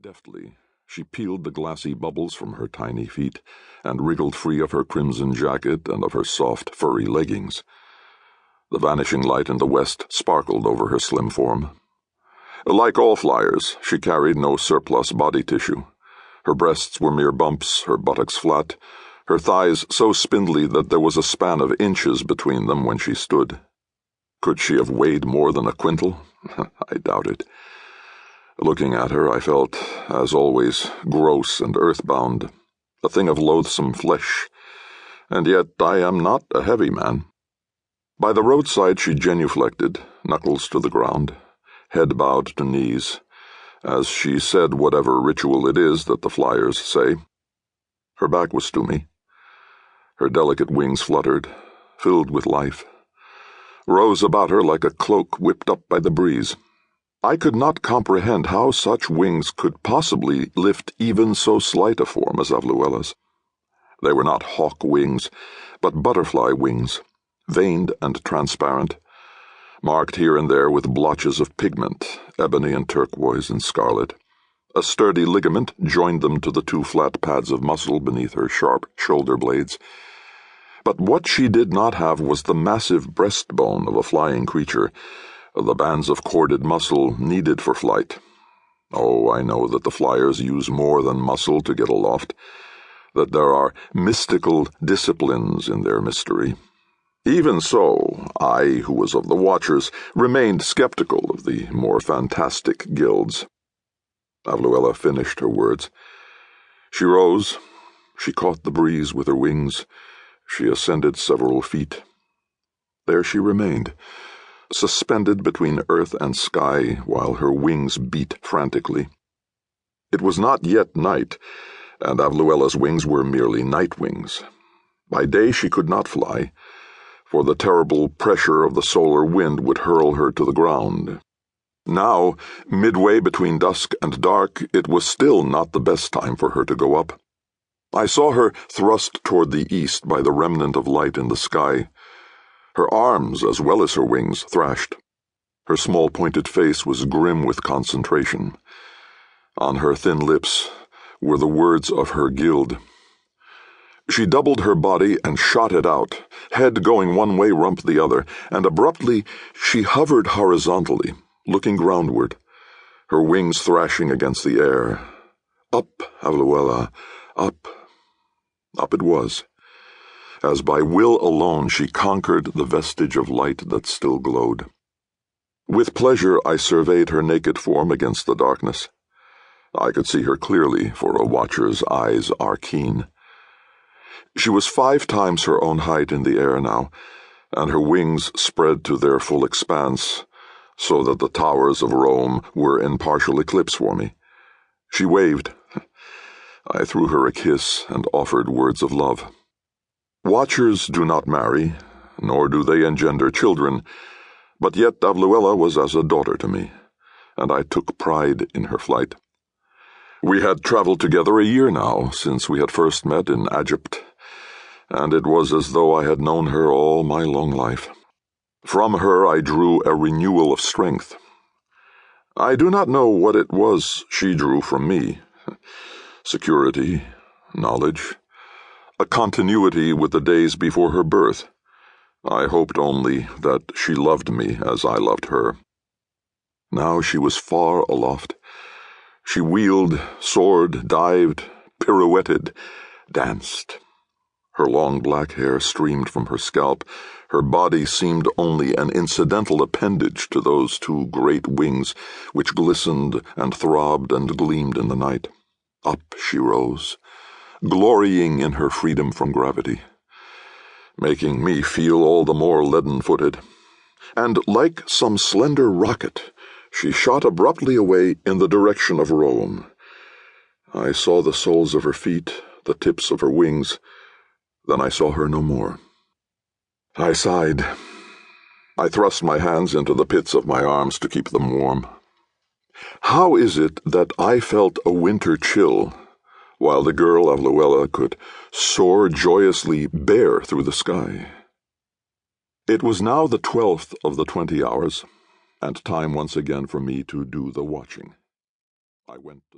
Deftly, she peeled the glassy bubbles from her tiny feet and wriggled free of her crimson jacket and of her soft, furry leggings. The vanishing light in the west sparkled over her slim form. Like all flyers, she carried no surplus body tissue. Her breasts were mere bumps, her buttocks flat, her thighs so spindly that there was a span of inches between them when she stood. Could she have weighed more than a quintal? I doubt it. Looking at her, I felt, as always, gross and earthbound, a thing of loathsome flesh, and yet I am not a heavy man. By the roadside she genuflected, knuckles to the ground, head bowed to knees, as she said whatever ritual it is that the flyers say. Her back was to me. Her delicate wings fluttered, filled with life, rose about her like a cloak whipped up by the breeze. I could not comprehend how such wings could possibly lift even so slight a form as Avluella's. They were not hawk wings, but butterfly wings, veined and transparent, marked here and there with blotches of pigment, ebony and turquoise and scarlet. A sturdy ligament joined them to the two flat pads of muscle beneath her sharp shoulder blades. But what she did not have was the massive breastbone of a flying creature, the bands of corded muscle needed for flight. Oh, I know that the flyers use more than muscle to get aloft, that there are mystical disciplines in their mystery. Even so, I, who was of the Watchers, remained skeptical of the more fantastic guilds. Avluella finished her words. She rose. She caught the breeze with her wings. She ascended several feet. There she remained, suspended between earth and sky while her wings beat frantically. It was not yet night, and Avluella's wings were merely nightwings. By day she could not fly, for the terrible pressure of the solar wind would hurl her to the ground. Now, midway between dusk and dark, it was still not the best time for her to go up. I saw her thrust toward the east by the remnant of light in the sky. Her arms, as well as her wings, thrashed. Her small pointed face was grim with concentration. On her thin lips were the words of her guild. She doubled her body and shot it out, head going one way, rump the other, and abruptly she hovered horizontally, looking groundward, her wings thrashing against the air. Up, Avluella, up. Up it was. As by will alone she conquered the vestige of light that still glowed. With pleasure I surveyed her naked form against the darkness. I could see her clearly, for a watcher's eyes are keen. She was 5 times her own height in the air now, and her wings spread to their full expanse, so that the towers of Roum were in partial eclipse for me. She waved. I threw her a kiss and offered words of love. Watchers do not marry, nor do they engender children, but yet Avluella was as a daughter to me, and I took pride in her flight. We had traveled together a year now, since we had first met in Egypt, and it was as though I had known her all my long life. From her I drew a renewal of strength. I do not know what it was she drew from me. Security, knowledge, a continuity with the days before her birth. I hoped only that she loved me as I loved her. Now she was far aloft. She wheeled, soared, dived, pirouetted, danced. Her long black hair streamed from her scalp. Her body seemed only an incidental appendage to those 2 great wings which glistened and throbbed and gleamed in the night. Up she rose, glorying in her freedom from gravity, making me feel all the more leaden-footed. And like some slender rocket, she shot abruptly away in the direction of Roum. I saw the soles of her feet, the tips of her wings. Then I saw her no more. I sighed. I thrust my hands into the pits of my arms to keep them warm. How is it that I felt a winter chill, while the girl Avluella could soar joyously bare through the sky? It was now the 12th of the 20 hours, and time once again for me to do the watching. I went to the